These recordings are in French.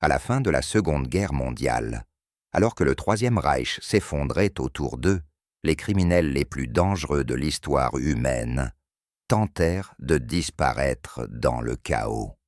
à la fin de la Seconde Guerre mondiale, alors que le Troisième Reich s'effondrait autour d'eux, les criminels les plus dangereux de l'histoire humaine tentèrent de disparaître dans le chaos.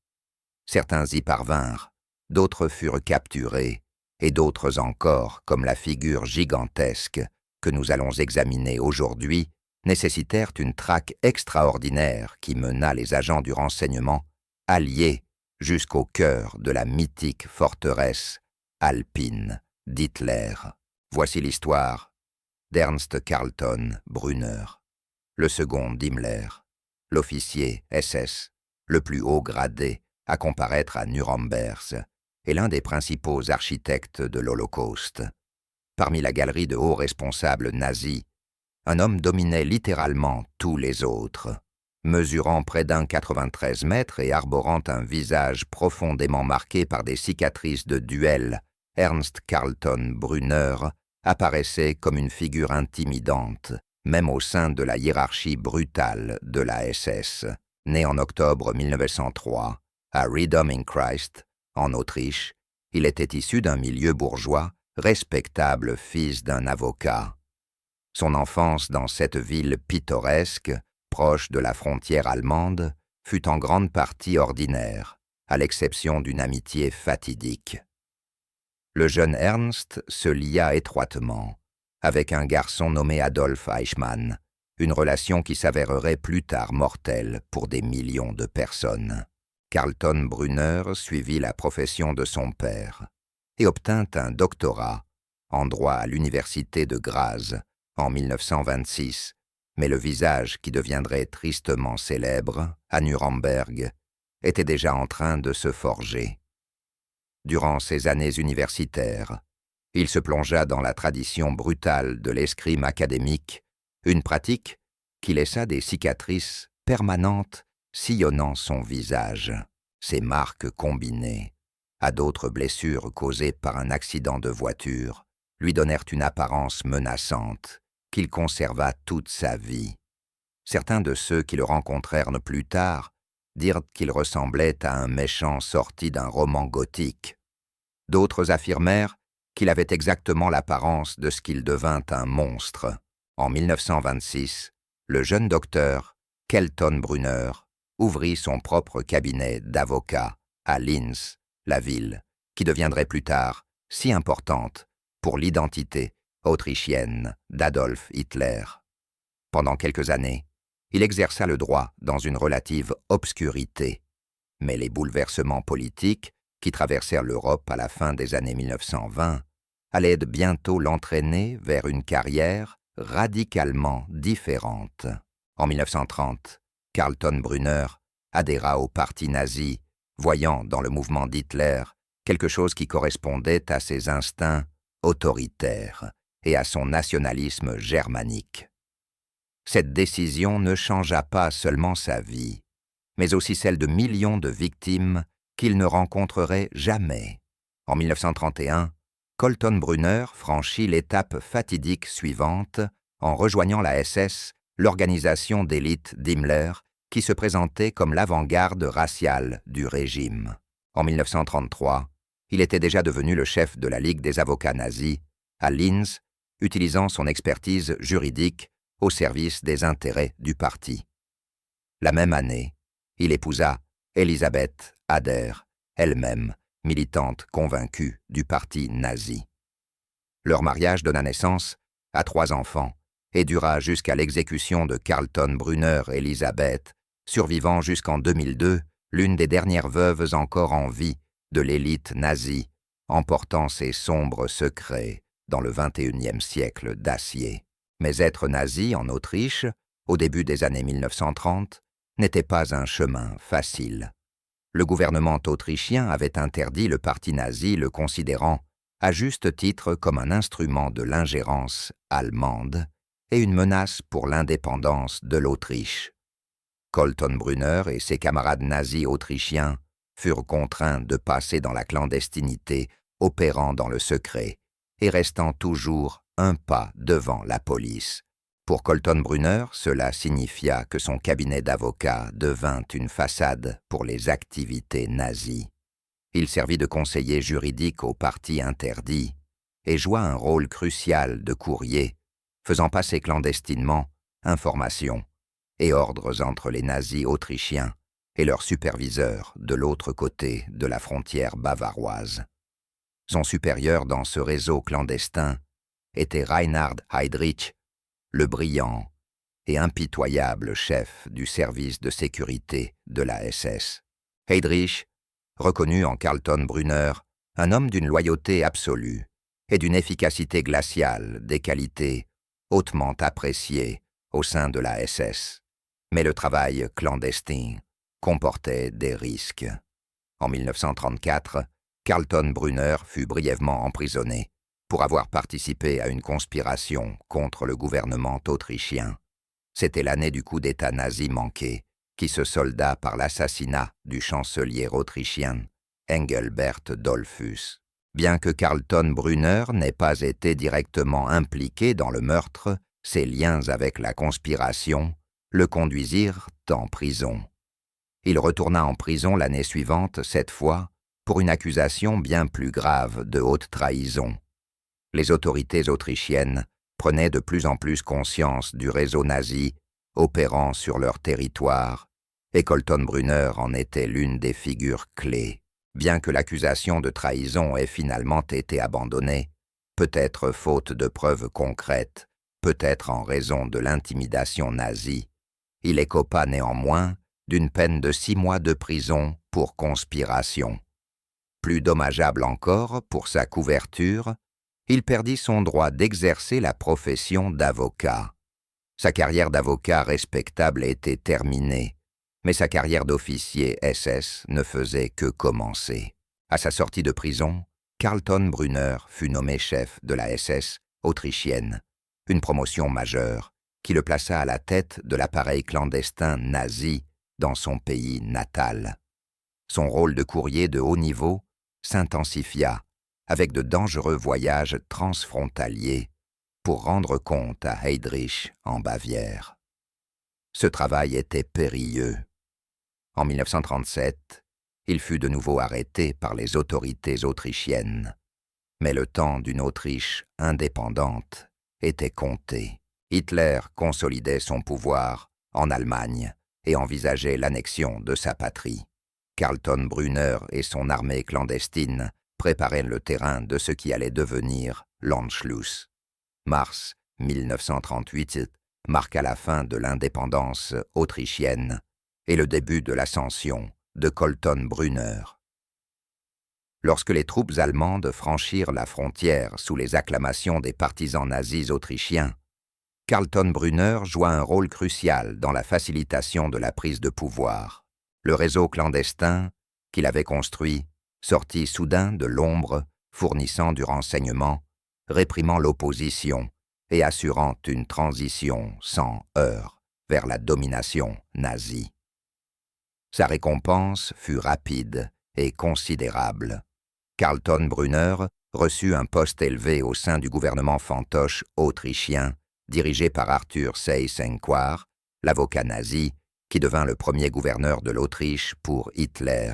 Certains y parvinrent, d'autres furent capturés, et d'autres encore, comme la figure gigantesque que nous allons examiner aujourd'hui, nécessitèrent une traque extraordinaire qui mena les agents du renseignement alliés jusqu'au cœur de la mythique forteresse alpine d'Hitler. Voici l'histoire d'Ernst Carlton Brunner, le second d'Himmler, l'officier SS, le plus haut gradé à comparaître à Nuremberg, et l'un des principaux architectes de l'Holocauste. Parmi la galerie de hauts responsables nazis, un homme dominait littéralement tous les autres. Mesurant près d'1,93 m et arborant un visage profondément marqué par des cicatrices de duel, Ernst Carlton Brunner apparaissait comme une figure intimidante, même au sein de la hiérarchie brutale de la SS. Né en octobre 1903, à Riedom-in-Christ, en Autriche, il était issu d'un milieu bourgeois, respectable fils d'un avocat. Son enfance dans cette ville pittoresque, proche de la frontière allemande, fut en grande partie ordinaire, à l'exception d'une amitié fatidique. Le jeune Ernst se lia étroitement avec un garçon nommé Adolf Eichmann, une relation qui s'avérerait plus tard mortelle pour des millions de personnes. Carlton Brunner suivit la profession de son père et obtint un doctorat en droit à l'université de Graz en 1926, mais le visage qui deviendrait tristement célèbre à Nuremberg était déjà en train de se forger. Durant ses années universitaires, il se plongea dans la tradition brutale de l'escrime académique, une pratique qui laissa des cicatrices permanentes sillonnant son visage. Ces marques combinées à d'autres blessures causées par un accident de voiture lui donnèrent une apparence menaçante qu'il conserva toute sa vie. Certains de ceux qui le rencontrèrent plus tard dirent qu'il ressemblait à un méchant sorti d'un roman gothique. D'autres affirmèrent qu'il avait exactement l'apparence de ce qu'il devint un monstre. En 1926, le jeune docteur Carlton Brunner ouvrit son propre cabinet d'avocat à Linz, la ville, qui deviendrait plus tard si importante pour l'identité autrichienne d'Adolf Hitler. Pendant quelques années, il exerça le droit dans une relative obscurité, mais les bouleversements politiques qui traversèrent l'Europe à la fin des années 1920 allaient bientôt l'entraîner vers une carrière radicalement différente. En 1930, Carlton Brunner adhéra au parti nazi, voyant dans le mouvement d'Hitler quelque chose qui correspondait à ses instincts autoritaires et à son nationalisme germanique. Cette décision ne changea pas seulement sa vie, mais aussi celle de millions de victimes qu'il ne rencontrerait jamais. En 1931, Carlton Brunner franchit l'étape fatidique suivante en rejoignant la SS, l'organisation d'élite d'Himmler, qui se présentait comme l'avant-garde raciale du régime. En 1933, il était déjà devenu le chef de la Ligue des avocats nazis, à Linz, utilisant son expertise juridique au service des intérêts du parti. La même année, il épousa Elisabeth Ader, elle-même militante convaincue du parti nazi. Leur mariage donna naissance à 3 enfants et dura jusqu'à l'exécution de Carlton Brunner Elisabeth, survivant jusqu'en 2002, l'une des dernières veuves encore en vie de l'élite nazie, emportant ses sombres secrets dans le XXIe siècle d'acier. Mais être nazi en Autriche, au début des années 1930, n'était pas un chemin facile. Le gouvernement autrichien avait interdit le parti nazi, le considérant à juste titre comme un instrument de l'ingérence allemande et une menace pour l'indépendance de l'Autriche. Carlton Brunner et ses camarades nazis autrichiens furent contraints de passer dans la clandestinité, opérant dans le secret et restant toujours un pas devant la police. Pour Carlton Brunner, cela signifia que son cabinet d'avocat devint une façade pour les activités nazies. Il servit de conseiller juridique aux partis interdits et joua un rôle crucial de courrier, faisant passer clandestinement informations et ordres entre les nazis autrichiens et leurs superviseurs de l'autre côté de la frontière bavaroise. Son supérieur dans ce réseau clandestin était Reinhard Heydrich, le brillant et impitoyable chef du service de sécurité de la SS. Heydrich reconnut en Carlton Brunner un homme d'une loyauté absolue et d'une efficacité glaciale, des qualités hautement appréciées au sein de la SS. Mais le travail clandestin comportait des risques. En 1934, Carlton Brunner fut brièvement emprisonné pour avoir participé à une conspiration contre le gouvernement autrichien. C'était l'année du coup d'État nazi manqué, qui se solda par l'assassinat du chancelier autrichien Engelbert Dollfuss. Bien que Carlton Brunner n'ait pas été directement impliqué dans le meurtre, ses liens avec la conspiration le conduisirent en prison. Il retourna en prison l'année suivante, cette fois, pour une accusation bien plus grave de haute trahison. Les autorités autrichiennes prenaient de plus en plus conscience du réseau nazi opérant sur leur territoire, et Carlton Brunner en était l'une des figures clés. Bien que l'accusation de trahison ait finalement été abandonnée, peut-être faute de preuves concrètes, peut-être en raison de l'intimidation nazie, il écopa néanmoins d'une peine de 6 mois de prison pour conspiration. Plus dommageable encore pour sa couverture, il perdit son droit d'exercer la profession d'avocat. Sa carrière d'avocat respectable était terminée, mais sa carrière d'officier SS ne faisait que commencer. À sa sortie de prison, Carlton Brunner fut nommé chef de la SS autrichienne, une promotion majeure qui le plaça à la tête de l'appareil clandestin nazi dans son pays natal. Son rôle de courrier de haut niveau s'intensifia avec de dangereux voyages transfrontaliers pour rendre compte à Heydrich en Bavière. Ce travail était périlleux. En 1937, il fut de nouveau arrêté par les autorités autrichiennes. Mais le temps d'une Autriche indépendante était compté. Hitler consolidait son pouvoir en Allemagne et envisageait l'annexion de sa patrie. Carlton Brunner et son armée clandestine préparaient le terrain de ce qui allait devenir l'Anschluss. Mars 1938 marqua la fin de l'indépendance autrichienne et le début de l'ascension de Carlton Brunner. Lorsque les troupes allemandes franchirent la frontière sous les acclamations des partisans nazis autrichiens, Carlton Brunner joua un rôle crucial dans la facilitation de la prise de pouvoir. Le réseau clandestin qu'il avait construit sortit soudain de l'ombre, fournissant du renseignement, réprimant l'opposition et assurant une transition sans heurts vers la domination nazie. Sa récompense fut rapide et considérable. Carlton Brunner reçut un poste élevé au sein du gouvernement fantoche autrichien, dirigé par Arthur Seyss-Inquart, l'avocat nazi, qui devint le premier gouverneur de l'Autriche pour Hitler.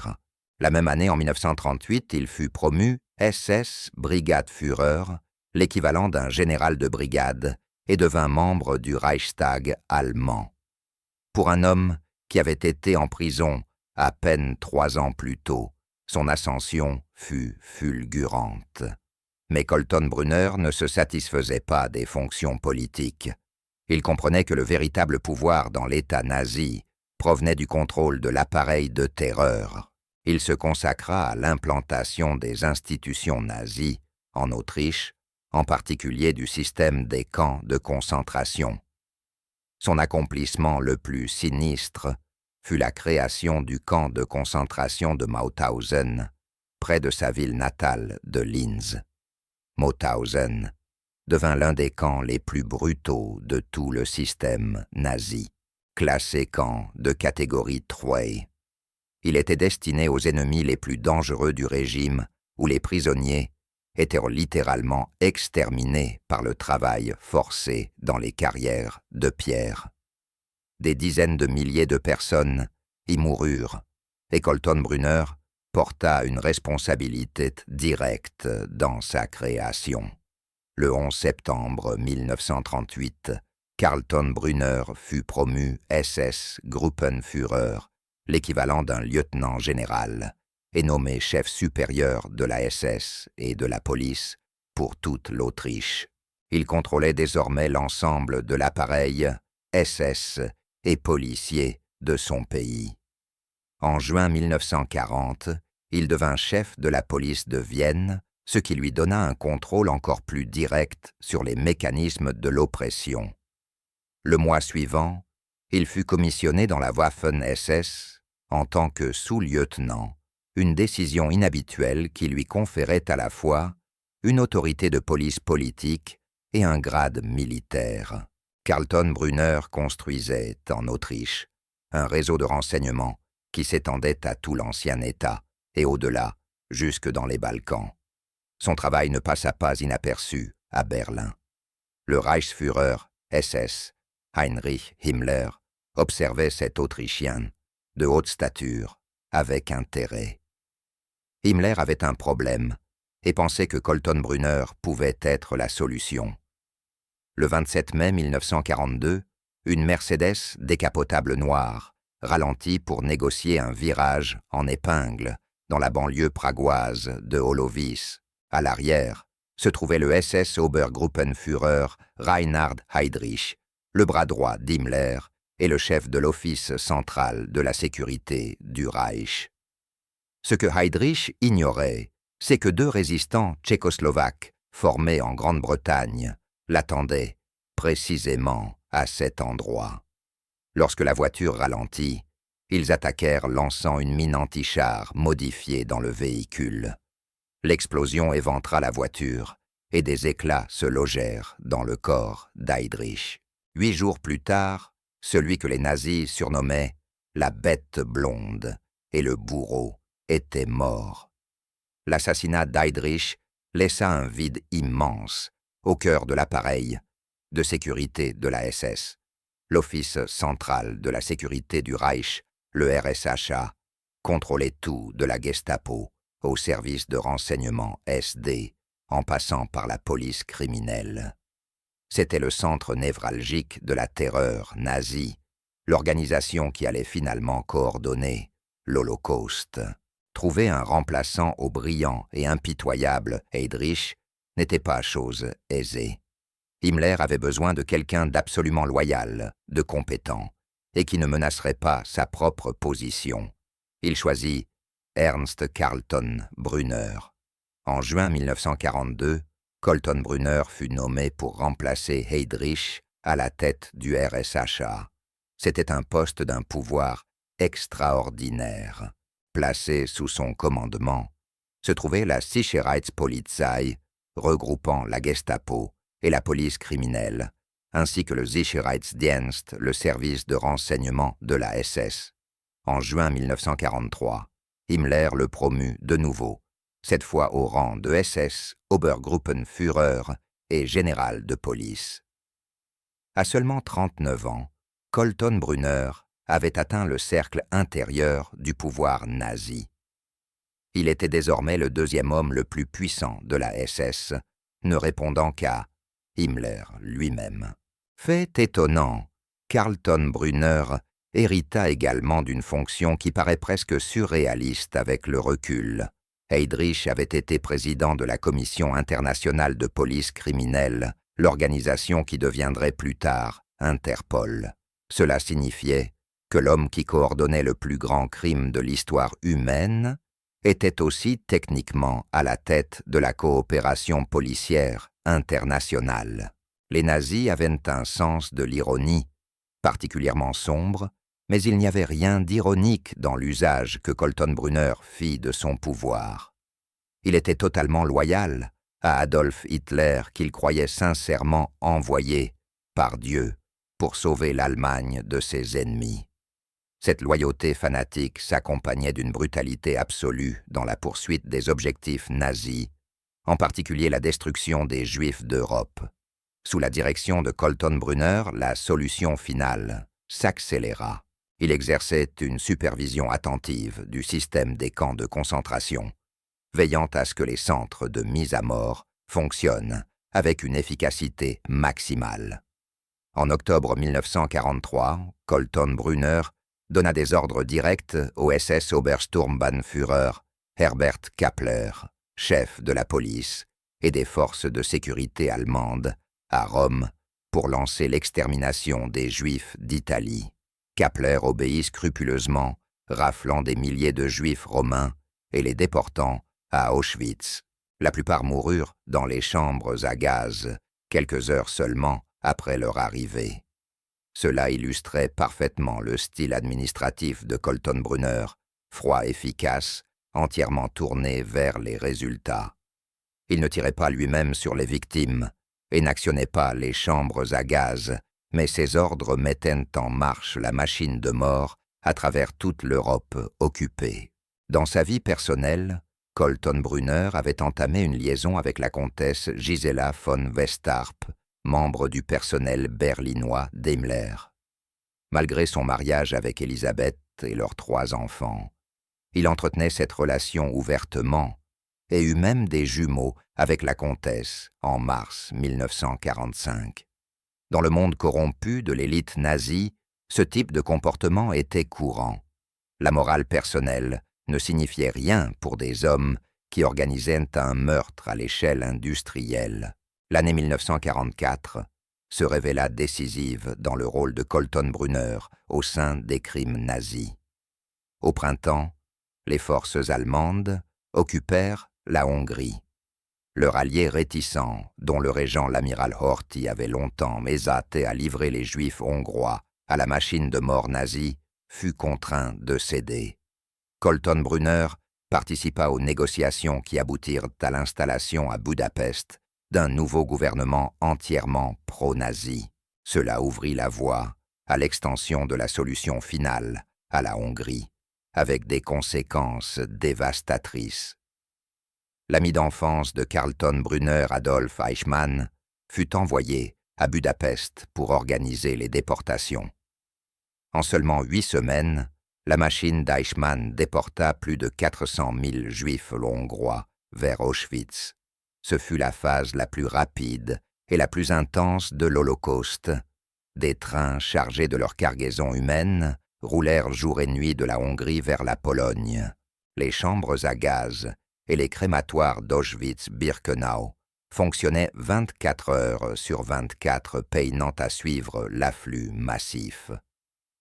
La même année, en 1938, il fut promu SS Brigadeführer, l'équivalent d'un général de brigade, et devint membre du Reichstag allemand. Pour un homme qui avait été en prison à peine 3 ans plus tôt, son ascension fut fulgurante. Mais Carlton Brunner ne se satisfaisait pas des fonctions politiques. Il comprenait que le véritable pouvoir dans l'État nazi provenait du contrôle de l'appareil de terreur. Il se consacra à l'implantation des institutions nazies en Autriche, en particulier du système des camps de concentration. Son accomplissement le plus sinistre fut la création du camp de concentration de Mauthausen, près de sa ville natale de Linz. Mauthausen devint l'un des camps les plus brutaux de tout le système nazi, classé camp de catégorie 3. Il était destiné aux ennemis les plus dangereux du régime, où les prisonniers étaient littéralement exterminés par le travail forcé dans les carrières de pierre. Des dizaines de milliers de personnes y moururent, et Carlton Brunner porta une responsabilité directe dans sa création. Le 11 septembre 1938, Carlton Brunner fut promu SS Gruppenführer, l'équivalent d'un lieutenant général, et nommé chef supérieur de la SS et de la police pour toute l'Autriche. Il contrôlait désormais l'ensemble de l'appareil SS et policier de son pays. En juin 1940, il devint chef de la police de Vienne, ce qui lui donna un contrôle encore plus direct sur les mécanismes de l'oppression. Le mois suivant, il fut commissionné dans la Waffen-SS en tant que sous-lieutenant, une décision inhabituelle qui lui conférait à la fois une autorité de police politique et un grade militaire. Carlton Brunner construisait, en Autriche, un réseau de renseignement qui s'étendait à tout l'ancien État et au-delà, jusque dans les Balkans. Son travail ne passa pas inaperçu à Berlin. Le Reichsführer SS, Heinrich Himmler, observait cet Autrichien, de haute stature, avec intérêt. Himmler avait un problème et pensait que Carlton Brunner pouvait être la solution. Le 27 mai 1942, une Mercedes décapotable noire ralentit pour négocier un virage en épingle dans la banlieue pragoise de Holovice. À l'arrière se trouvait le SS Obergruppenführer Reinhard Heydrich, le bras droit d'Himmler et le chef de l'Office central de la sécurité du Reich. Ce que Heydrich ignorait, c'est que 2 résistants tchécoslovaques formés en Grande-Bretagne l'attendaient précisément à cet endroit. Lorsque la voiture ralentit, ils attaquèrent lançant une mine anti-char modifiée dans le véhicule. L'explosion éventra la voiture et des éclats se logèrent dans le corps d'Heydrich. 8 jours plus tard, celui que les nazis surnommaient la bête blonde et le bourreau était mort. L'assassinat d'Heydrich laissa un vide immense au cœur de l'appareil de sécurité de la SS. L'Office central de la sécurité du Reich, le RSHA, contrôlait tout de la Gestapo au service de renseignement SD, en passant par la police criminelle. C'était le centre névralgique de la terreur nazie, l'organisation qui allait finalement coordonner l'Holocauste. Trouver un remplaçant au brillant et impitoyable Heydrich n'était pas chose aisée. Himmler avait besoin de quelqu'un d'absolument loyal, de compétent, et qui ne menacerait pas sa propre position. Il choisit Ernst Carlton Brunner. En juin 1942, Carlton Brunner fut nommé pour remplacer Heydrich à la tête du RSHA. C'était un poste d'un pouvoir extraordinaire. Placé sous son commandement, se trouvait la Sicherheitspolizei, regroupant la Gestapo et la police criminelle, ainsi que le Sicherheitsdienst, le service de renseignement de la SS. En juin 1943, Himmler le promut de nouveau, cette fois au rang de SS Obergruppenführer et général de police. À seulement 39 ans, Carlton Brunner avait atteint le cercle intérieur du pouvoir nazi. Il était désormais le 2e homme le plus puissant de la SS, ne répondant qu'à Himmler lui-même. Fait étonnant, Carlton Brunner hérita également d'une fonction qui paraît presque surréaliste avec le recul. Heydrich avait été président de la Commission internationale de police criminelle, l'organisation qui deviendrait plus tard Interpol. Cela signifiait que l'homme qui coordonnait le plus grand crime de l'histoire humaine était aussi techniquement à la tête de la coopération policière internationale. Les nazis avaient un sens de l'ironie, particulièrement sombre, mais il n'y avait rien d'ironique dans l'usage que Carlton Brunner fit de son pouvoir. Il était totalement loyal à Adolf Hitler qu'il croyait sincèrement envoyé par Dieu pour sauver l'Allemagne de ses ennemis. Cette loyauté fanatique s'accompagnait d'une brutalité absolue dans la poursuite des objectifs nazis, en particulier la destruction des Juifs d'Europe. Sous la direction de Carlton Brunner, la solution finale s'accéléra. Il exerçait une supervision attentive du système des camps de concentration, veillant à ce que les centres de mise à mort fonctionnent avec une efficacité maximale. En octobre 1943, Colton Brunner donna des ordres directs au SS Obersturmbannführer Herbert Kappler, chef de la police et des forces de sécurité allemandes, à Rome, pour lancer l'extermination des Juifs d'Italie. Kappler obéit scrupuleusement, raflant des milliers de Juifs romains et les déportant à Auschwitz. La plupart moururent dans les chambres à gaz, quelques heures seulement après leur arrivée. Cela illustrait parfaitement le style administratif de Colton Brunner, froid, efficace, entièrement tourné vers les résultats. Il ne tirait pas lui-même sur les victimes et n'actionnait pas les chambres à gaz, mais ses ordres mettaient en marche la machine de mort à travers toute l'Europe occupée. Dans sa vie personnelle, Colton Brunner avait entamé une liaison avec la comtesse Gisela von Westarp, membre du personnel berlinois Daimler. Malgré son mariage avec Elisabeth et leurs 3 enfants, il entretenait cette relation ouvertement et eut même des jumeaux avec la comtesse en mars 1945. Dans le monde corrompu de l'élite nazie, ce type de comportement était courant. La morale personnelle ne signifiait rien pour des hommes qui organisaient un meurtre à l'échelle industrielle. L'année 1944 se révéla décisive dans le rôle de Colton Brunner au sein des crimes nazis. Au printemps, les forces allemandes occupèrent la Hongrie. Leur allié réticent, dont le régent l'amiral Horthy avait longtemps mésaté à livrer les Juifs hongrois à la machine de mort nazie, fut contraint de céder. Colton Brunner participa aux négociations qui aboutirent à l'installation à Budapest d'un nouveau gouvernement entièrement pro-nazi. Cela ouvrit la voie à l'extension de la solution finale à la Hongrie, avec des conséquences dévastatrices. L'ami d'enfance de Carlton Brunner, Adolf Eichmann, fut envoyé à Budapest pour organiser les déportations. En seulement 8 semaines, la machine d'Eichmann déporta plus de 400 000 Juifs hongrois vers Auschwitz. Ce fut la phase la plus rapide et la plus intense de l'Holocauste. Des trains chargés de leur cargaison humaine roulèrent jour et nuit de la Hongrie vers la Pologne. Les chambres à gaz et les crématoires d'Auschwitz-Birkenau fonctionnaient 24 heures sur 24, peinant à suivre l'afflux massif.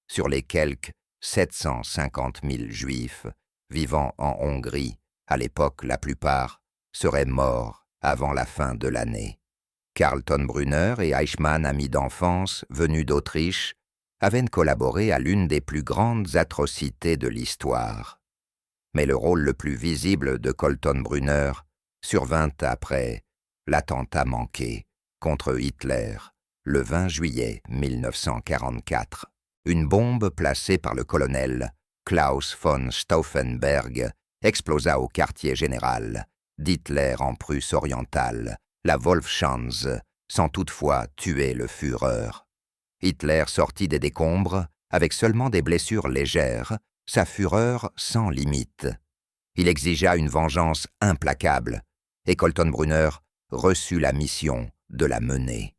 Sur les quelques 750 000 Juifs vivant en Hongrie, à l'époque la plupart, seraient morts avant la fin de l'année. Carlton Brunner et Eichmann, amis d'enfance venus d'Autriche, avaient collaboré à l'une des plus grandes atrocités de l'histoire. Mais le rôle le plus visible de Colton Brunner survint après l'attentat manqué contre Hitler le 20 juillet 1944. Une bombe placée par le colonel Klaus von Stauffenberg explosa au quartier général d'Hitler en Prusse orientale, la Wolfschanze, sans toutefois tuer le Führer. Hitler sortit des décombres avec seulement des blessures légères, sa fureur sans limite. Il exigea une vengeance implacable et Colton Brunner reçut la mission de la mener.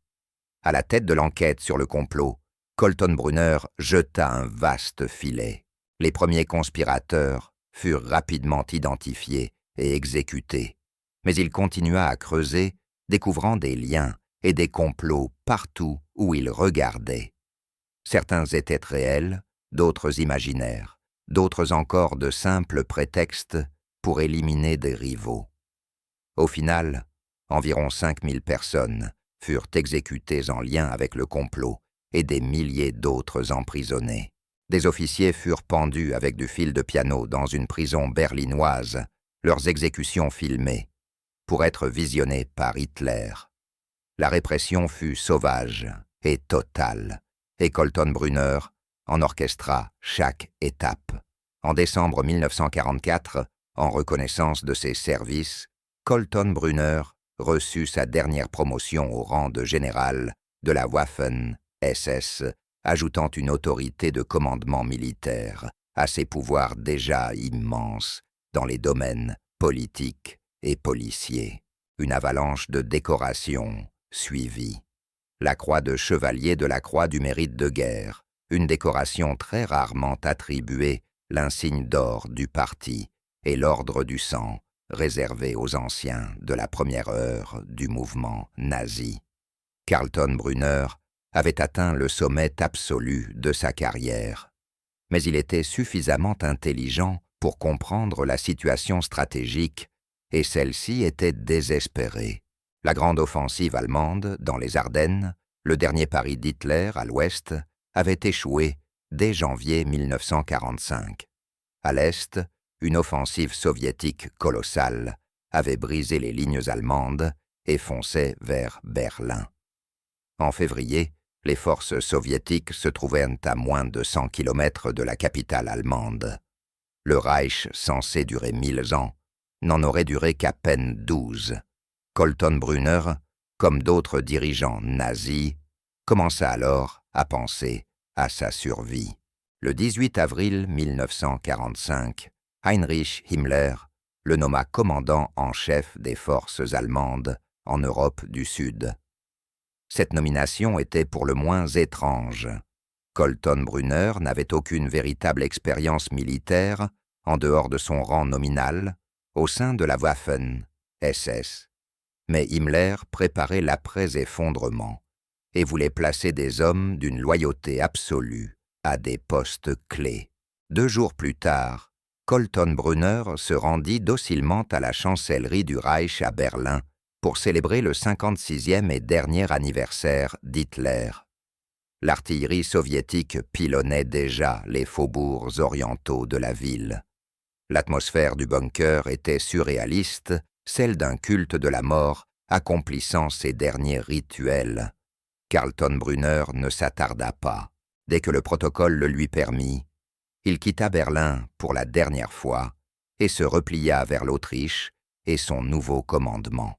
À la tête de l'enquête sur le complot, Colton Brunner jeta un vaste filet. Les premiers conspirateurs furent rapidement identifiés et exécutés, mais il continua à creuser, découvrant des liens et des complots partout où il regardait. Certains étaient réels, d'autres imaginaires, d'autres encore de simples prétextes pour éliminer des rivaux. Au final, environ 5000 personnes furent exécutées en lien avec le complot et des milliers d'autres emprisonnés. Des officiers furent pendus avec du fil de piano dans une prison berlinoise, leurs exécutions filmées, pour être visionnées par Hitler. La répression fut sauvage et totale, et Colton Brunner en orchestra chaque étape. En décembre 1944, en reconnaissance de ses services, Colton Brunner reçut sa dernière promotion au rang de général de la Waffen-SS ajoutant une autorité de commandement militaire à ses pouvoirs déjà immenses dans les domaines politiques et policiers. Une avalanche de décorations suivit. La croix de chevalier de la croix du mérite de guerre, une décoration très rarement attribuée, l'insigne d'or du parti et l'ordre du sang, réservé aux anciens de la première heure du mouvement nazi. Kaltenbrunner avait atteint le sommet absolu de sa carrière, mais il était suffisamment intelligent pour comprendre la situation stratégique, et celle-ci était désespérée. La grande offensive allemande dans les Ardennes, le dernier pari d'Hitler à l'ouest, avait échoué dès janvier 1945. À l'est, une offensive soviétique colossale avait brisé les lignes allemandes et fonçait vers Berlin. En février, les forces soviétiques se trouvaient à moins de 100 km de la capitale allemande. Le Reich, censé durer 1000 ans, n'en aurait duré qu'à peine 12. Kaltenbrunner, comme d'autres dirigeants nazis, commença alors à penser à sa survie. Le 18 avril 1945, Heinrich Himmler le nomma commandant en chef des forces allemandes en Europe du Sud. Cette nomination était pour le moins étrange. Kaltenbrunner n'avait aucune véritable expérience militaire en dehors de son rang nominal au sein de la Waffen-SS. Mais Himmler préparait l'après-effondrement et voulait placer des hommes d'une loyauté absolue à des postes clés. 2 jours plus tard, Kaltenbrunner se rendit docilement à la chancellerie du Reich à Berlin pour célébrer le 56e et dernier anniversaire d'Hitler. L'artillerie soviétique pilonnait déjà les faubourgs orientaux de la ville. L'atmosphère du bunker était surréaliste, celle d'un culte de la mort accomplissant ses derniers rituels. Kaltenbrunner ne s'attarda pas. Dès que le protocole le lui permit, il quitta Berlin pour la dernière fois et se replia vers l'Autriche et son nouveau commandement.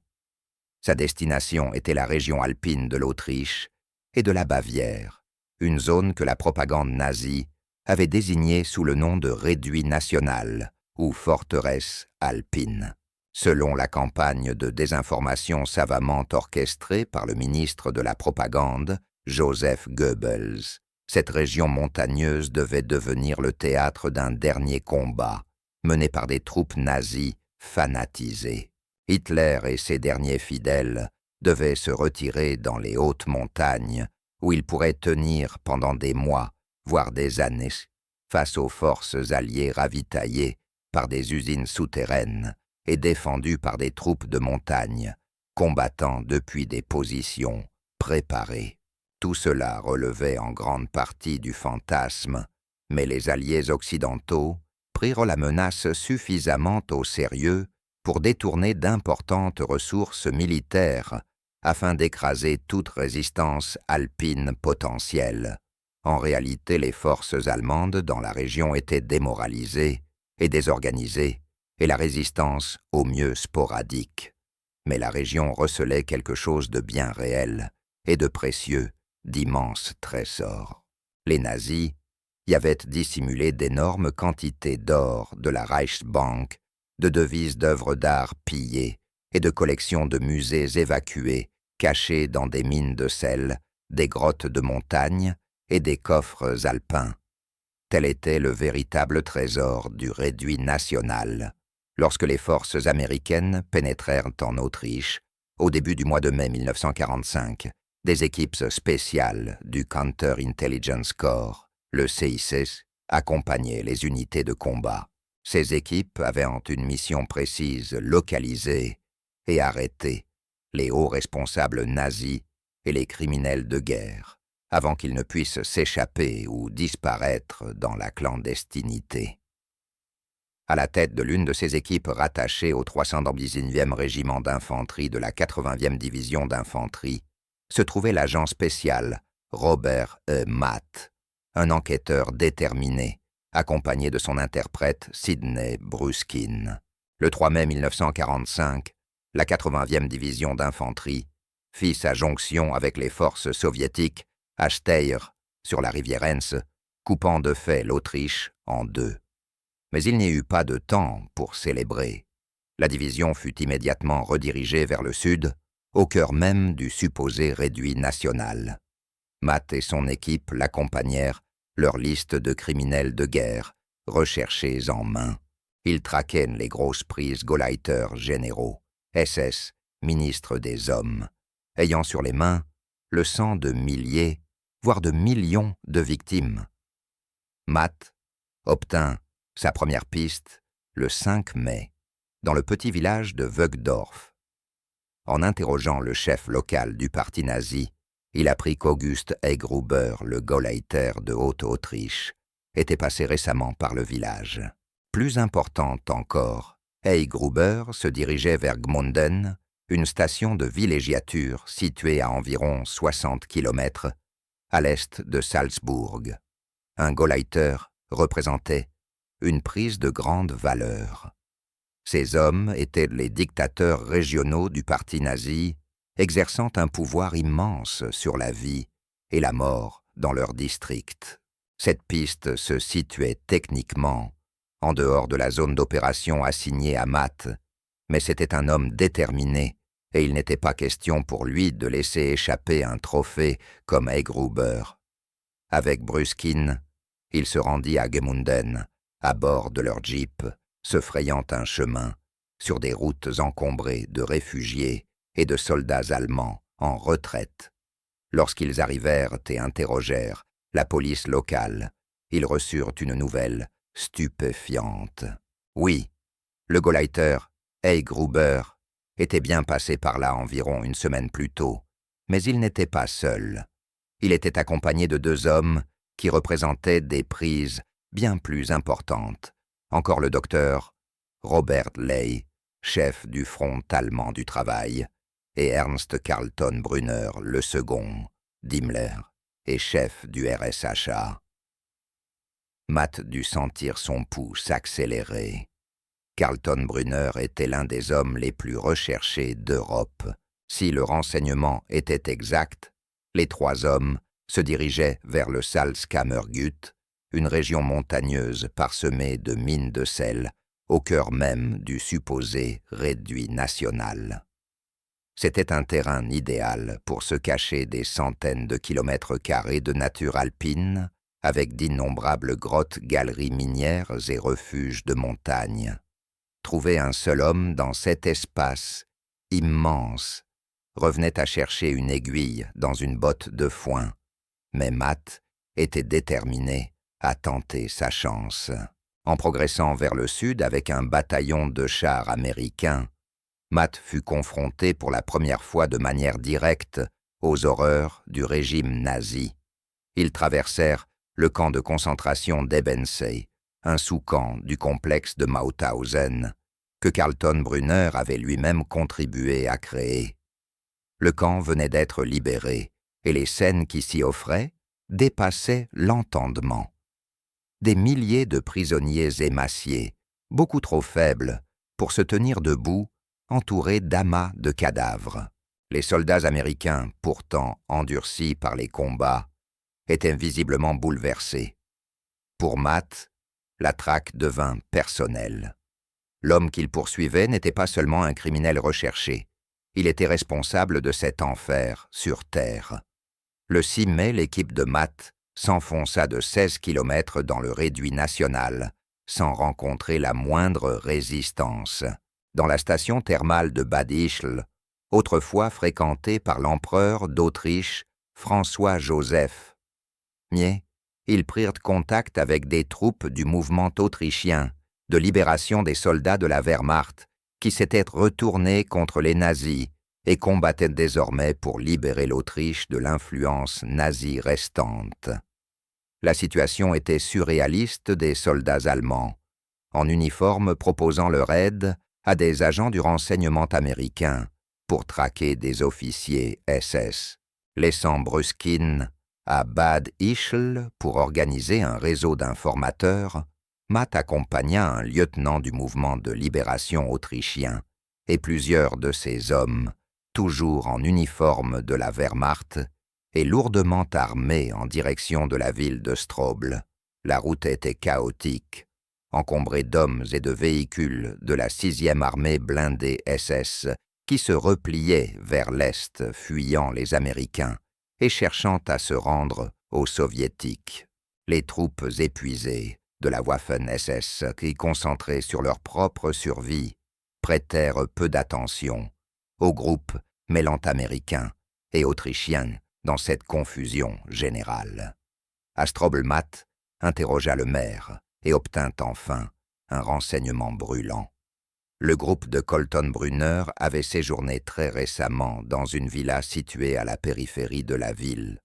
Sa destination était la région alpine de l'Autriche et de la Bavière, une zone que la propagande nazie avait désignée sous le nom de réduit national ou forteresse alpine. Selon la campagne de désinformation savamment orchestrée par le ministre de la Propagande, Joseph Goebbels, cette région montagneuse devait devenir le théâtre d'un dernier combat, mené par des troupes nazies fanatisées. Hitler et ses derniers fidèles devaient se retirer dans les hautes montagnes, où ils pourraient tenir pendant des mois, voire des années, face aux forces alliées ravitaillées par des usines souterraines et défendues par des troupes de montagne, combattant depuis des positions préparées. Tout cela relevait en grande partie du fantasme, mais les alliés occidentaux prirent la menace suffisamment au sérieux pour détourner d'importantes ressources militaires afin d'écraser toute résistance alpine potentielle. En réalité, les forces allemandes dans la région étaient démoralisées et désorganisées, et la résistance au mieux sporadique. Mais la région recelait quelque chose de bien réel et de précieux, d'immenses trésors. Les nazis y avaient dissimulé d'énormes quantités d'or de la Reichsbank, de devises d'œuvres d'art pillées et de collections de musées évacuées, cachées dans des mines de sel, des grottes de montagne et des coffres alpins. Tel était le véritable trésor du réduit national. Lorsque les forces américaines pénétrèrent en Autriche, au début du mois de mai 1945, des équipes spéciales du Counter-Intelligence Corps, le CIC, accompagnaient les unités de combat. Ces équipes avaient une mission précise localiser et arrêter les hauts responsables nazis et les criminels de guerre, avant qu'ils ne puissent s'échapper ou disparaître dans la clandestinité. À la tête de l'une de ces équipes rattachées au 319e régiment d'infanterie de la 80e division d'infanterie se trouvait l'agent spécial Robert E. Matt, un enquêteur déterminé, accompagné de son interprète Sidney Bruskin. Le 3 mai 1945, la 80e division d'infanterie fit sa jonction avec les forces soviétiques à Steyr, sur la rivière Enns, coupant de fait l'Autriche en deux. Mais il n'y eut pas de temps pour célébrer. La division fut immédiatement redirigée vers le sud, au cœur même du supposé réduit national. Matt et son équipe l'accompagnèrent, leur liste de criminels de guerre, recherchés en main. Ils traquaient les grosses prises Gauleiter généraux, SS, ministres des hommes, ayant sur les mains le sang de milliers, voire de millions de victimes. Matt obtint sa première piste le 5 mai, dans le petit village de Wögdorf. En interrogeant le chef local du parti nazi, il apprit qu'August Heygruber, le Gauleiter de Haute-Autriche, était passé récemment par le village. Plus importante encore, Heygruber se dirigeait vers Gmunden, une station de villégiature située à environ 60 km à l'est de Salzbourg. Un Gauleiter représentait une prise de grande valeur. Ces hommes étaient les dictateurs régionaux du parti nazi, exerçant un pouvoir immense sur la vie et la mort dans leur district. Cette piste se situait techniquement en dehors de la zone d'opération assignée à Matt, mais c'était un homme déterminé et il n'était pas question pour lui de laisser échapper un trophée comme Heygruber. Avec Bruskin, il se rendit à Gmunden, à bord de leur jeep, se frayant un chemin sur des routes encombrées de réfugiés et de soldats allemands en retraite. Lorsqu'ils arrivèrent et interrogèrent la police locale, ils reçurent une nouvelle stupéfiante. Oui, le Gauleiter Heygruber était bien passé par là environ une semaine plus tôt, mais il n'était pas seul. Il était accompagné de deux hommes qui représentaient des prises bien plus importantes. Encore le docteur Robert Ley, chef du Front allemand du travail, et Ernst Carlton Brunner, le second, d'Himmler, et chef du RSHA. Matt dut sentir son pouls s'accélérer. Carlton Brunner était l'un des hommes les plus recherchés d'Europe. Si le renseignement était exact, les trois hommes se dirigeaient vers le Salzkammergut, une région montagneuse parsemée de mines de sel, au cœur même du supposé réduit national. C'était un terrain idéal pour se cacher des centaines de kilomètres carrés de nature alpine, avec d'innombrables grottes, galeries minières et refuges de montagne. Trouver un seul homme dans cet espace immense revenait à chercher une aiguille dans une botte de foin, mais Matt était déterminé à tenter sa chance. En progressant vers le sud avec un bataillon de chars américains, Matt fut confronté pour la première fois de manière directe aux horreurs du régime nazi. Ils traversèrent le camp de concentration d'Ebensee, un sous-camp du complexe de Mauthausen, que Carlton Brunner avait lui-même contribué à créer. Le camp venait d'être libéré, et les scènes qui s'y offraient dépassaient l'entendement. Des milliers de prisonniers émaciés, beaucoup trop faibles pour se tenir debout, entourés d'amas de cadavres. Les soldats américains, pourtant endurcis par les combats, étaient visiblement bouleversés. Pour Matt, la traque devint personnelle. L'homme qu'il poursuivait n'était pas seulement un criminel recherché, il était responsable de cet enfer sur Terre. Le 6 mai, l'équipe de Matt s'enfonça de 16 kilomètres dans le réduit national, sans rencontrer la moindre résistance, dans la station thermale de Bad Ischl, autrefois fréquentée par l'empereur d'Autriche François-Joseph. Mais ils prirent contact avec des troupes du mouvement autrichien de libération des soldats de la Wehrmacht qui s'étaient retournés contre les nazis et combattaient désormais pour libérer l'Autriche de l'influence nazie restante. La situation était surréaliste des soldats allemands, en uniforme proposant leur aide à des agents du renseignement américain pour traquer des officiers SS, laissant Bruskin à Bad Ischl pour organiser un réseau d'informateurs. Matt accompagna un lieutenant du mouvement de libération autrichien et plusieurs de ses hommes, toujours en uniforme de la Wehrmacht, et lourdement armés en direction de la ville de Strobl. La route était chaotique, encombrée d'hommes et de véhicules de la 6e armée blindée SS qui se repliait vers l'Est, fuyant les Américains et cherchant à se rendre aux Soviétiques. Les troupes épuisées de la Waffen-SS, qui, concentrées sur leur propre survie, prêtèrent peu d'attention aux groupes mêlant Américains et Autrichiens dans cette confusion générale. À Strobl, Matt interrogea le maire et obtint enfin un renseignement brûlant. Le groupe de Colton-Brunner avait séjourné très récemment dans une villa située à la périphérie de la ville.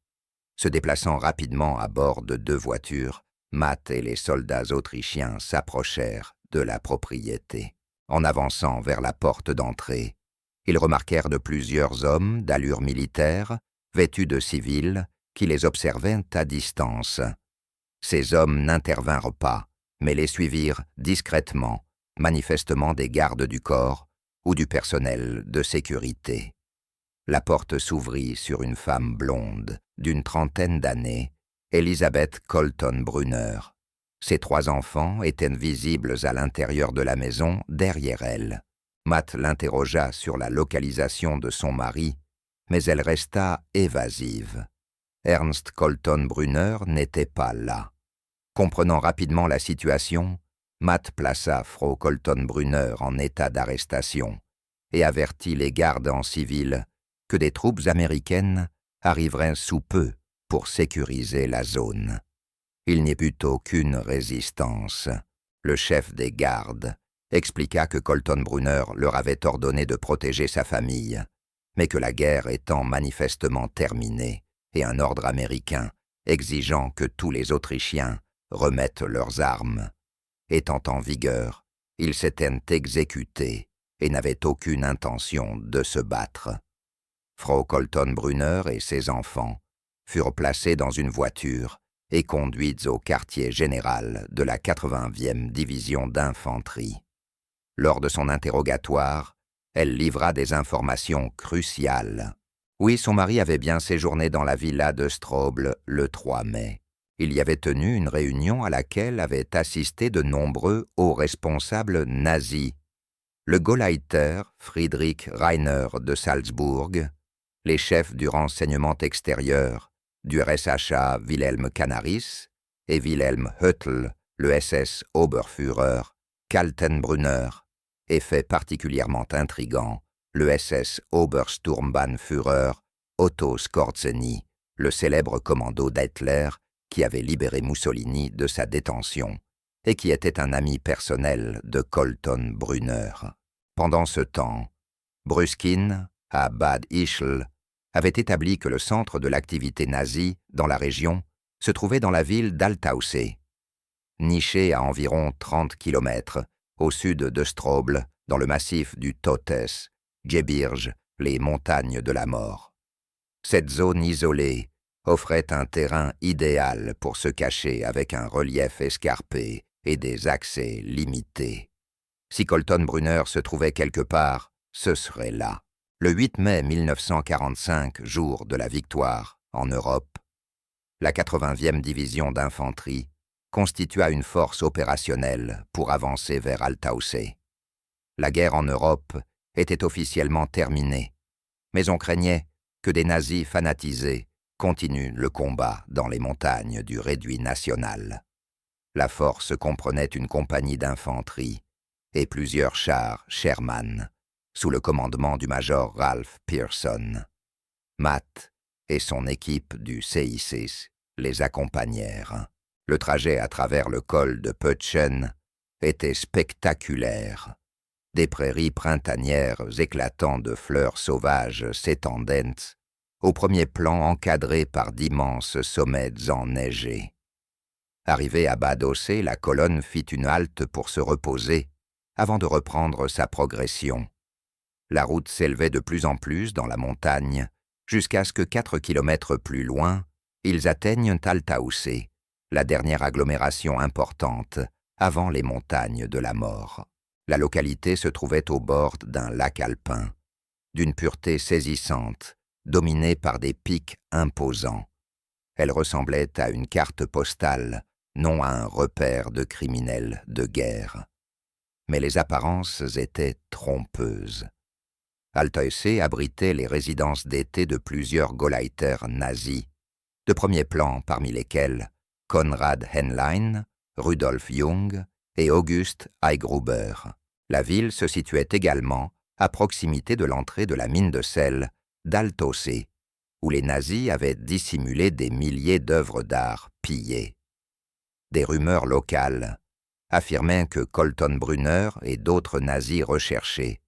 Se déplaçant rapidement à bord de 2 voitures, Matt et les soldats autrichiens s'approchèrent de la propriété. En avançant vers la porte d'entrée, ils remarquèrent de plusieurs hommes d'allure militaire, vêtus de civil, qui les observaient à distance. Ces hommes n'intervinrent pas, mais les suivirent discrètement, manifestement des gardes du corps ou du personnel de sécurité. La porte s'ouvrit sur une femme blonde, d'une trentaine d'années, Elisabeth Colton-Brunner. Ses 3 enfants étaient visibles à l'intérieur de la maison, derrière elle. Matt l'interrogea sur la localisation de son mari, mais elle resta évasive. Ernst Colton-Brunner n'était pas là. Comprenant rapidement la situation, Matt plaça Frau Colton-Brunner en état d'arrestation et avertit les gardes en civil que des troupes américaines arriveraient sous peu pour sécuriser la zone. Il n'y eut aucune résistance. Le chef des gardes expliqua que Colton-Brunner leur avait ordonné de protéger sa famille, mais que la guerre étant manifestement terminée et un ordre américain exigeant que tous les Autrichiens remettent leurs armes étant en vigueur, ils s'étaient exécutés et n'avaient aucune intention de se battre. Frau Colton-Brunner et ses enfants furent placés dans une voiture et conduits au quartier général de la 80e division d'infanterie. Lors de son interrogatoire, elle livra des informations cruciales. Oui, son mari avait bien séjourné dans la villa de Strobl le 3 mai. Il y avait tenu une réunion à laquelle avaient assisté de nombreux hauts responsables nazis. Le Gauleiter Friedrich Rainer de Salzbourg, les chefs du renseignement extérieur, du RSHA Wilhelm Canaris et Wilhelm Höttl, le SS Oberführer, Kaltenbrunner, et fait particulièrement intrigant, le SS Obersturmbannführer Otto Skorzeny, le célèbre commando d'Hitler qui avait libéré Mussolini de sa détention et qui était un ami personnel de Colton-Brunner. Pendant ce temps, Bruskin, à Bad Ischl, avait établi que le centre de l'activité nazie dans la région se trouvait dans la ville d'Altaussee, nichée à environ 30 km au sud de Strobl, dans le massif du Totes, Gebirge, les montagnes de la mort. Cette zone isolée offrait un terrain idéal pour se cacher avec un relief escarpé et des accès limités. Si Colton-Brunner se trouvait quelque part, ce serait là. Le 8 mai 1945, jour de la victoire en Europe, la 80e division d'infanterie constitua une force opérationnelle pour avancer vers Altausee. La guerre en Europe était officiellement terminée, mais on craignait que des nazis fanatisés continuent le combat dans les montagnes du réduit national. La force comprenait une compagnie d'infanterie et plusieurs chars Sherman, sous le commandement du major Ralph Pearson. Matt et son équipe du CI6 les accompagnèrent. Le trajet à travers le col de Pötschen était spectaculaire. Des prairies printanières éclatant de fleurs sauvages s'étendaient, au premier plan encadrées par d'immenses sommets enneigés. Arrivée à Bad-Aussee, la colonne fit une halte pour se reposer avant de reprendre sa progression. La route s'élevait de plus en plus dans la montagne, jusqu'à ce que 4 kilomètres plus loin, ils atteignent Altausee, la dernière agglomération importante avant les montagnes de la mort. La localité se trouvait au bord d'un lac alpin, d'une pureté saisissante dominée par des pics imposants. Elle ressemblait à une carte postale, non à un repère de criminels de guerre. Mais les apparences étaient trompeuses. Alteusee abritait les résidences d'été de plusieurs Gauleiter nazis, de premier plan parmi lesquels Konrad Henlein, Rudolf Jung et August Heigruber. La ville se situait également à proximité de l'entrée de la mine de sel d'Alteusee, où les nazis avaient dissimulé des milliers d'œuvres d'art pillées. Des rumeurs locales affirmaient que Colton-Brunner et d'autres nazis recherchés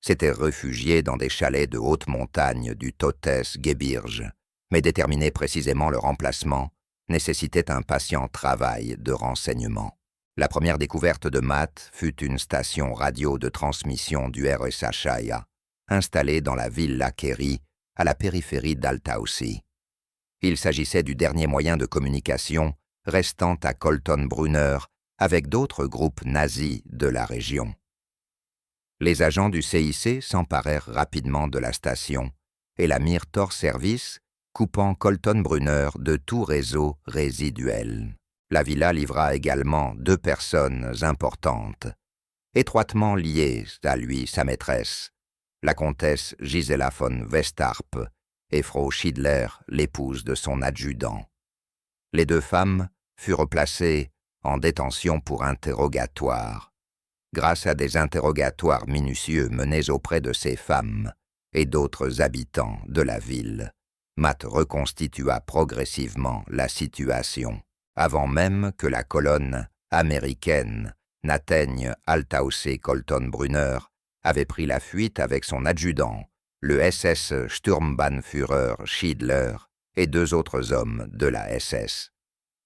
s'étaient réfugiés dans des chalets de haute montagne du Totes-Gebirge, mais déterminer précisément leur emplacement nécessitait un patient travail de renseignement. La première découverte de Matt fut une station radio de transmission du RSHA, installée dans la Villa Kerry, à la périphérie d'Altausee. Il s'agissait du dernier moyen de communication restant à Colton-Brunner avec d'autres groupes nazis de la région. Les agents du CIC s'emparèrent rapidement de la station et la mirent hors service, coupant Colton-Brunner de tout réseau résiduel. La villa livra également 2 personnes importantes, étroitement liées à lui sa maîtresse, la comtesse Gisela von Westarp et Frau Schiedler, l'épouse de son adjudant. Les 2 femmes furent placées en détention pour interrogatoire. Grâce à des interrogatoires minutieux menés auprès de ces femmes et d'autres habitants de la ville, Matt reconstitua progressivement la situation, avant même que la colonne américaine n'atteigne Altausee-Colton-Brunner, avait pris la fuite avec son adjudant, le SS Sturmbannführer Schiedler et 2 autres hommes de la SS.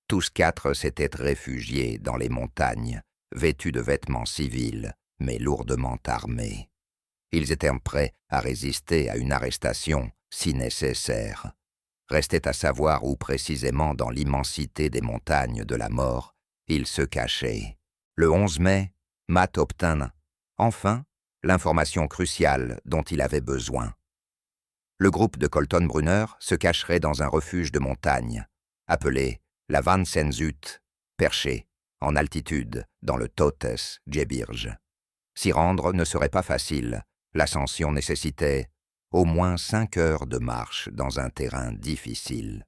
Tous 4 s'étaient réfugiés dans les montagnes, vêtus de vêtements civils, mais lourdement armés. Ils étaient prêts à résister à une arrestation si nécessaire. Restait à savoir où précisément dans l'immensité des montagnes de la mort ils se cachaient. Le 11 mai, Matt obtint, enfin, l'information cruciale dont il avait besoin. Le groupe de Colton-Brunner se cacherait dans un refuge de montagne, appelé la Vansenshütte, perché, en altitude, dans le Totes-Gebirge. S'y rendre ne serait pas facile, l'ascension nécessitait au moins 5 heures de marche dans un terrain difficile.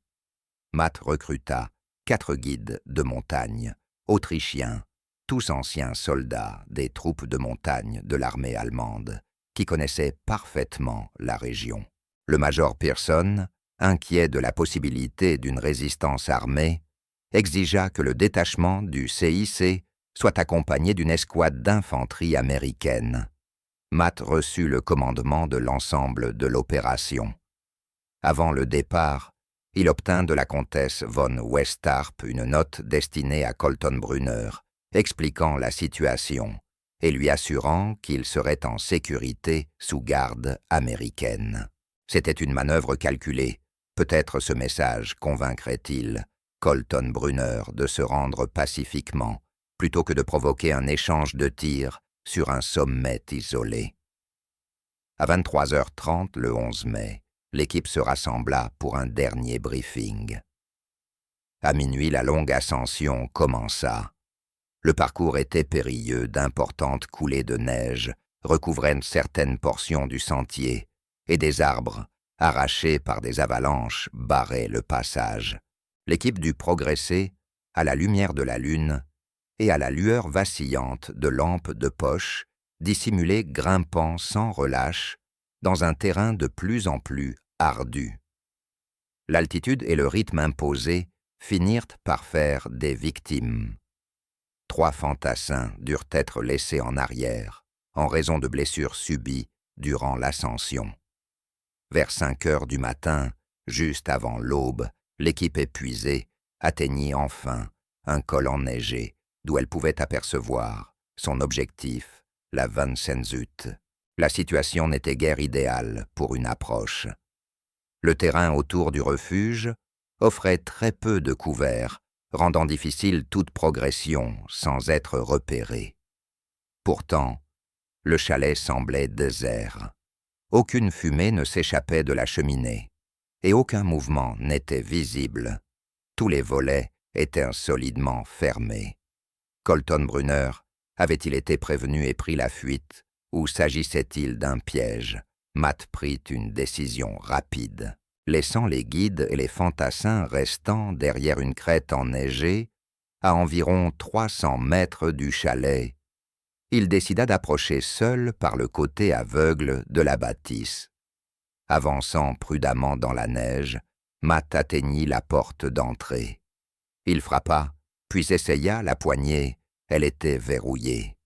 Matt recruta 4 guides de montagne, autrichiens, tous anciens soldats des troupes de montagne de l'armée allemande, qui connaissaient parfaitement la région. Le major Pearson, inquiet de la possibilité d'une résistance armée, exigea que le détachement du CIC soit accompagné d'une escouade d'infanterie américaine. Matt reçut le commandement de l'ensemble de l'opération. Avant le départ, il obtint de la comtesse von Westarp une note destinée à Colton-Brunner, expliquant la situation et lui assurant qu'il serait en sécurité sous garde américaine. C'était une manœuvre calculée. Peut-être ce message convaincrait-il Colton-Brunner de se rendre pacifiquement, plutôt que de provoquer un échange de tirs sur un sommet isolé. À 23h30 le 11 mai, l'équipe se rassembla pour un dernier briefing. À minuit, la longue ascension commença. Le parcours était périlleux, d'importantes coulées de neige recouvraient certaines portions du sentier, et des arbres, arrachés par des avalanches, barraient le passage. L'équipe dut progresser à la lumière de la lune et à la lueur vacillante de lampes de poche, dissimulées grimpant sans relâche dans un terrain de plus en plus ardu. L'altitude et le rythme imposé finirent par faire des victimes. 3 fantassins durent être laissés en arrière en raison de blessures subies durant l'ascension. Vers 5 heures du matin, juste avant l'aube, l'équipe épuisée atteignit enfin un col enneigé d'où elle pouvait apercevoir son objectif, la Vansenshütte. La situation n'était guère idéale pour une approche. Le terrain autour du refuge offrait très peu de couverts, rendant difficile toute progression sans être repéré. Pourtant, le chalet semblait désert. Aucune fumée ne s'échappait de la cheminée, et aucun mouvement n'était visible. Tous les volets étaient solidement fermés. Colton Brunner avait-il été prévenu et pris la fuite, ou s'agissait-il d'un piège? Matt prit une décision rapide. Laissant les guides et les fantassins restants derrière une crête enneigée, à environ 300 mètres du chalet, il décida d'approcher seul par le côté aveugle de la bâtisse. Avançant prudemment dans la neige, Matt atteignit la porte d'entrée. Il frappa, puis essaya la poignée. Elle était verrouillée.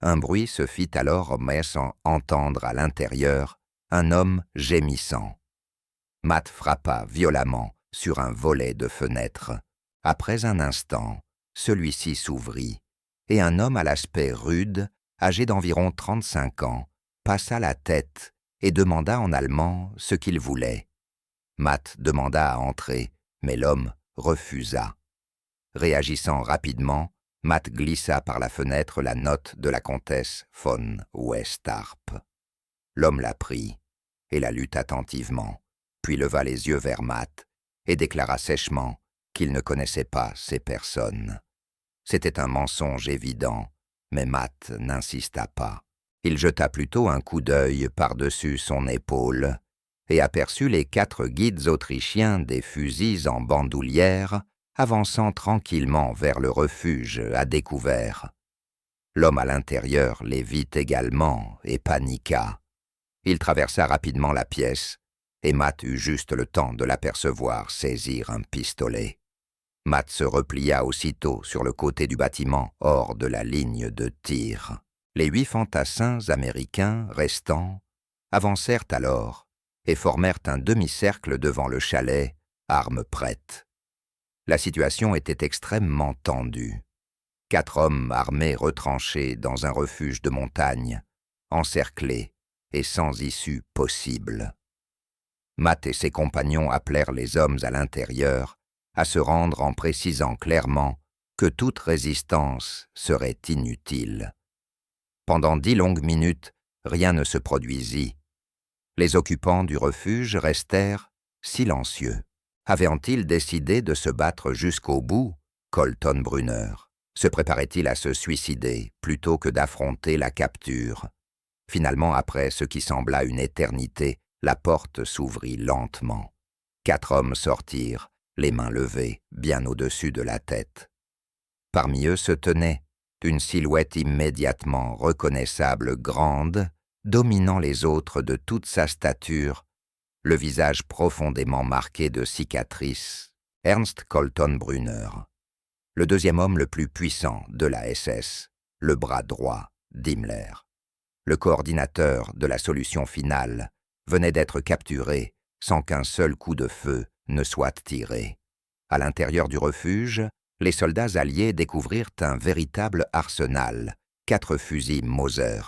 Un bruit se fit alors laissant entendre à l'intérieur un homme gémissant. Matt frappa violemment sur un volet de fenêtre. Après un instant, celui-ci s'ouvrit, et un homme à l'aspect rude, âgé d'environ 35 ans, passa la tête et demanda en allemand ce qu'il voulait. Matt demanda à entrer, mais l'homme refusa. Réagissant rapidement, Matt glissa par la fenêtre la note de la comtesse von Westarp. L'homme la prit et la lut attentivement, puis leva les yeux vers Matt et déclara sèchement qu'il ne connaissait pas ces personnes. C'était un mensonge évident, mais Matt n'insista pas. Il jeta plutôt un coup d'œil par-dessus son épaule et aperçut les 4 guides autrichiens des fusils en bandoulière avançant tranquillement vers le refuge à découvert. L'homme à l'intérieur les vit également et paniqua. Il traversa rapidement la pièce, et Matt eut juste le temps de l'apercevoir saisir un pistolet. Matt se replia aussitôt sur le côté du bâtiment, hors de la ligne de tir. Les 8 fantassins américains restants avancèrent alors et formèrent un demi-cercle devant le chalet, armes prêtes. La situation était extrêmement tendue. 4 hommes armés retranchés dans un refuge de montagne, encerclés et sans issue possible. Matt et ses compagnons appelèrent les hommes à l'intérieur à se rendre en précisant clairement que toute résistance serait inutile. Pendant 10 longues minutes, rien ne se produisit. Les occupants du refuge restèrent silencieux. Avaient-ils décidé de se battre jusqu'au bout? Colton Brunner se préparait-il à se suicider plutôt que d'affronter la capture? Finalement, après ce qui sembla une éternité, la porte s'ouvrit lentement. 4 hommes sortirent, les mains levées, bien au-dessus de la tête. Parmi eux se tenait une silhouette immédiatement reconnaissable, grande, dominant les autres de toute sa stature, le visage profondément marqué de cicatrices, Ernst Colton Brunner. Le deuxième homme le plus puissant de la SS, le bras droit d'Himmler. Le coordinateur de la solution finale venait d'être capturé sans qu'un seul coup de feu ne soit tiré. À l'intérieur du refuge, les soldats alliés découvrirent un véritable arsenal, 4 fusils Mauser,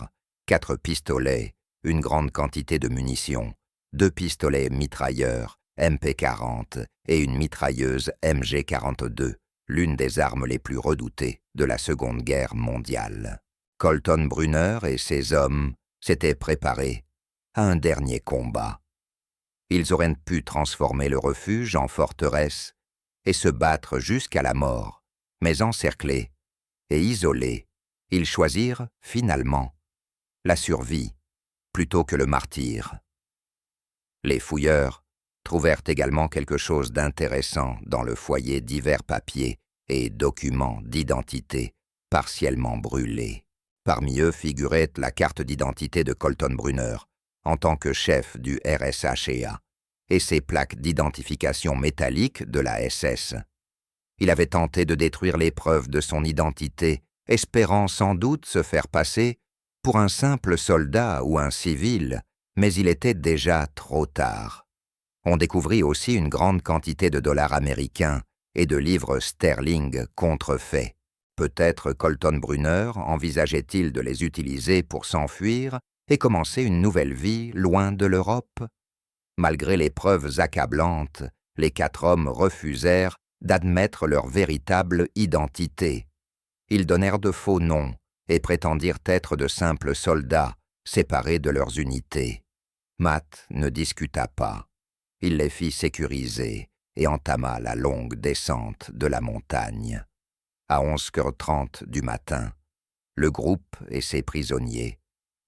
4 pistolets, une grande quantité de munitions, 2 pistolets mitrailleurs MP40 et une mitrailleuse MG42, l'une des armes les plus redoutées de la Seconde Guerre mondiale. Colton Brunner et ses hommes s'étaient préparés à un dernier combat. Ils auraient pu transformer le refuge en forteresse et se battre jusqu'à la mort, mais encerclés et isolés, ils choisirent finalement la survie plutôt que le martyre. Les fouilleurs trouvèrent également quelque chose d'intéressant dans le foyer divers papiers et documents d'identité partiellement brûlés. Parmi eux figurait la carte d'identité de Colton Brunner en tant que chef du RSHEA et ses plaques d'identification métallique de la SS. Il avait tenté de détruire les preuves de son identité, espérant sans doute se faire passer pour un simple soldat ou un civil, mais il était déjà trop tard. On découvrit aussi une grande quantité de dollars américains et de livres sterling contrefaits. Peut-être Colton Brunner envisageait-il de les utiliser pour s'enfuir et commencer une nouvelle vie loin de l'Europe? Malgré les preuves accablantes, les 4 hommes refusèrent d'admettre leur véritable identité. Ils donnèrent de faux noms et prétendirent être de simples soldats séparés de leurs unités. Matt ne discuta pas. Il les fit sécuriser et entama la longue descente de la montagne. À 11h30 du matin, le groupe et ses prisonniers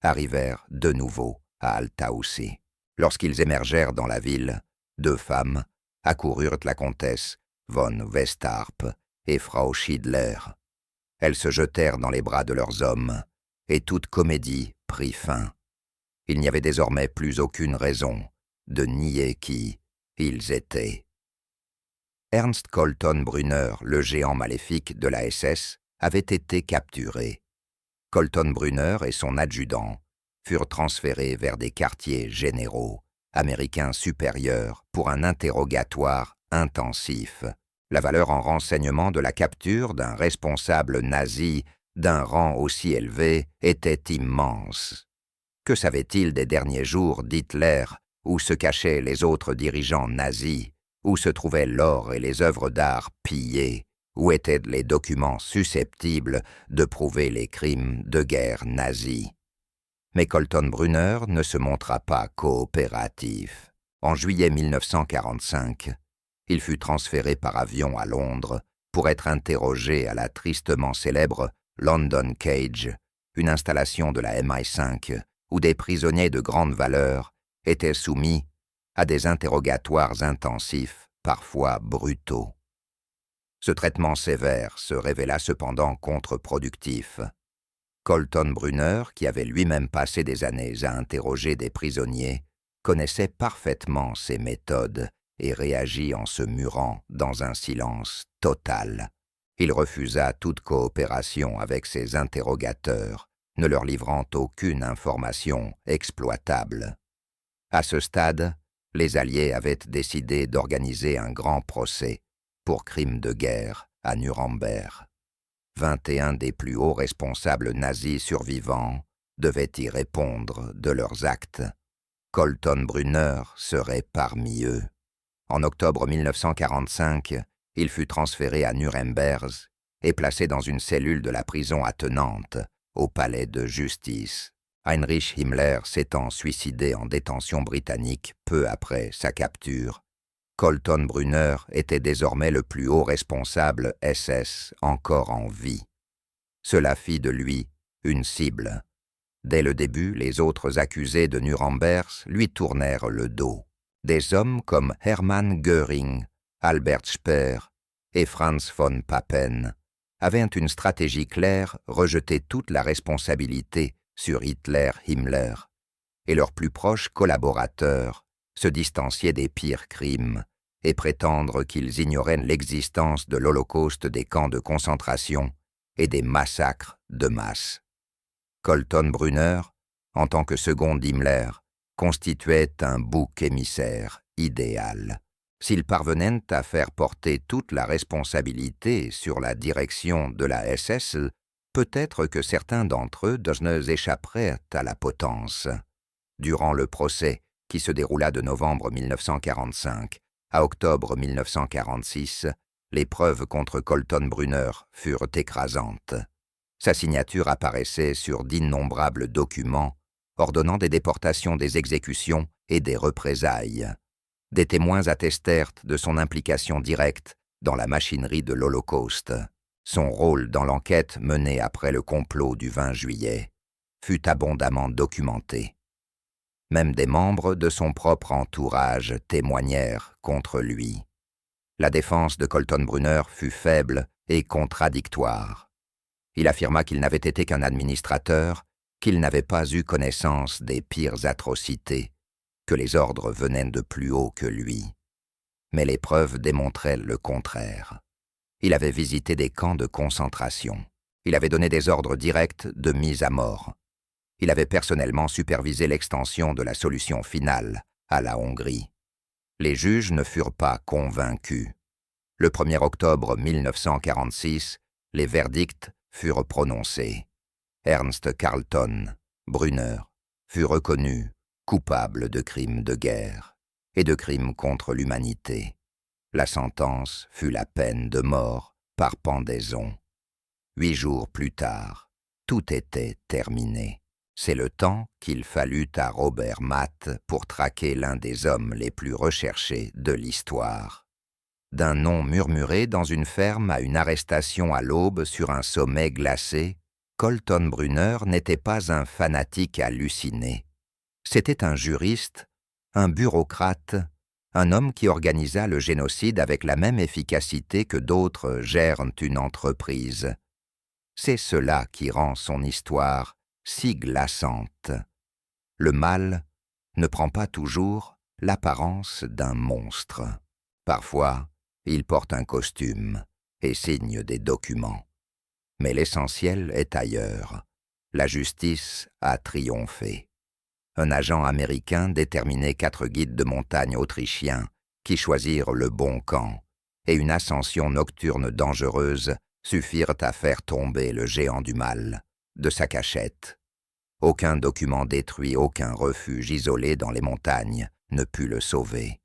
arrivèrent de nouveau à Altaussee. Lorsqu'ils émergèrent dans la ville, 2 femmes accoururent la comtesse von Westarp et Frau Schiedler. Elles se jetèrent dans les bras de leurs hommes, et toute comédie prit fin. Il n'y avait désormais plus aucune raison de nier qui ils étaient. Ernst Colton Brunner, le géant maléfique de la SS, avait été capturé. Colton Brunner et son adjudant furent transférés vers des quartiers généraux américains supérieurs pour un interrogatoire intensif. La valeur en renseignement de la capture d'un responsable nazi d'un rang aussi élevé était immense. Que savait-il des derniers jours d'Hitler, où se cachaient les autres dirigeants nazis, où se trouvaient l'or et les œuvres d'art pillées, où étaient les documents susceptibles de prouver les crimes de guerre nazis? Mais Colton Brunner ne se montra pas coopératif. En juillet 1945, il fut transféré par avion à Londres pour être interrogé à la tristement célèbre London Cage, une installation de la MI5 où des prisonniers de grande valeur étaient soumis à des interrogatoires intensifs, parfois brutaux. Ce traitement sévère se révéla cependant contre-productif. Colton Brunner, qui avait lui-même passé des années à interroger des prisonniers, connaissait parfaitement ces méthodes et réagit en se murant dans un silence total. Il refusa toute coopération avec ses interrogateurs, ne leur livrant aucune information exploitable. À ce stade, les Alliés avaient décidé d'organiser un grand procès pour crimes de guerre à Nuremberg. 21 des plus hauts responsables nazis survivants devaient y répondre de leurs actes. Colton Brunner serait parmi eux. En octobre 1945, il fut transféré à Nuremberg et placé dans une cellule de la prison attenante au palais de justice. Heinrich Himmler s'étant suicidé en détention britannique peu après sa capture, Colton Brunner était désormais le plus haut responsable SS encore en vie. Cela fit de lui une cible. Dès le début, les autres accusés de Nuremberg lui tournèrent le dos. Des hommes comme Hermann Göring, Albert Speer et Franz von Papen avaient une stratégie claire, rejeter toute la responsabilité sur Hitler-Himmler, et leurs plus proches collaborateurs se distancier des pires crimes et prétendre qu'ils ignoraient l'existence de l'Holocauste des camps de concentration et des massacres de masse. Colton Brunner, en tant que second d'Himmler, constituait un bouc émissaire idéal. S'ils parvenaient à faire porter toute la responsabilité sur la direction de la SS, peut-être que certains d'entre eux échapperaient à la potence. Durant le procès, qui se déroula de novembre 1945 à octobre 1946, les preuves contre Colton Brunner furent écrasantes. Sa signature apparaissait sur d'innombrables documents ordonnant des déportations, des exécutions et des représailles. Des témoins attestèrent de son implication directe dans la machinerie de l'Holocauste. Son rôle dans l'enquête menée après le complot du 20 juillet fut abondamment documenté. Même des membres de son propre entourage témoignèrent contre lui. La défense de Colton Brunner fut faible et contradictoire. Il affirma qu'il n'avait été qu'un administrateur, qu'il n'avait pas eu connaissance des pires atrocités, que les ordres venaient de plus haut que lui. Mais les preuves démontraient le contraire. Il avait visité des camps de concentration. Il avait donné des ordres directs de mise à mort. Il avait personnellement supervisé l'extension de la solution finale à la Hongrie. Les juges ne furent pas convaincus. Le 1er octobre 1946, les verdicts furent prononcés. Ernst Carlton Brunner fut reconnu coupable de crimes de guerre et de crimes contre l'humanité. La sentence fut la peine de mort par pendaison. 8 jours plus tard, tout était terminé. C'est le temps qu'il fallut à Robert Matt pour traquer l'un des hommes les plus recherchés de l'histoire. D'un nom murmuré dans une ferme à une arrestation à l'aube sur un sommet glacé, Colton Brunner n'était pas un fanatique halluciné. C'était un juriste, un bureaucrate, un homme qui organisa le génocide avec la même efficacité que d'autres gèrent une entreprise. C'est cela qui rend son histoire si glaçante. Le mal ne prend pas toujours l'apparence d'un monstre. Parfois, il porte un costume et signe des documents. Mais l'essentiel est ailleurs. La justice a triomphé. Un agent américain déterminait 4 guides de montagne autrichiens qui choisirent le bon camp, et une ascension nocturne dangereuse suffirent à faire tomber le géant du mal de sa cachette. Aucun document détruit, aucun refuge isolé dans les montagnes ne put le sauver.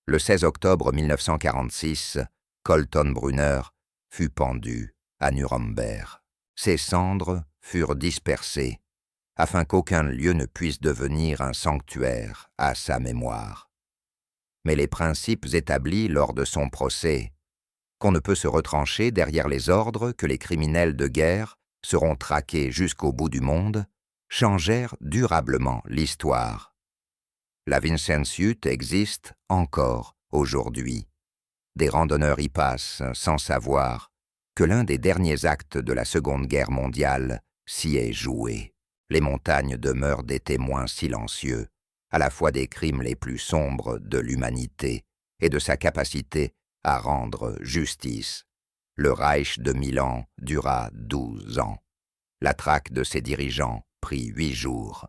Le 16 octobre 1946, Colton Brunner fut pendu à Nuremberg. Ses cendres furent dispersées afin qu'aucun lieu ne puisse devenir un sanctuaire à sa mémoire. Mais les principes établis lors de son procès, qu'on ne peut se retrancher derrière les ordres que les criminels de guerre seront traqués jusqu'au bout du monde, changèrent durablement l'histoire. La Vincennes-Sud existe encore aujourd'hui. Des randonneurs y passent sans savoir que l'un des derniers actes de la Seconde Guerre mondiale s'y est joué. Les montagnes demeurent des témoins silencieux, à la fois des crimes les plus sombres de l'humanité et de sa capacité à rendre justice. Le Reich de Milan dura 12 ans. La traque de ses dirigeants prit 8 jours.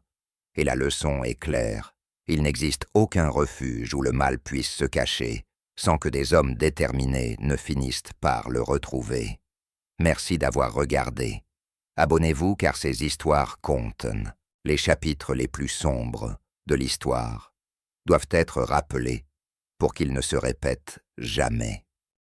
Et la leçon est claire. Il n'existe aucun refuge où le mal puisse se cacher, sans que des hommes déterminés ne finissent par le retrouver. Merci d'avoir regardé. Abonnez-vous car ces histoires comptent. Les chapitres les plus sombres de l'histoire doivent être rappelés pour qu'ils ne se répètent jamais.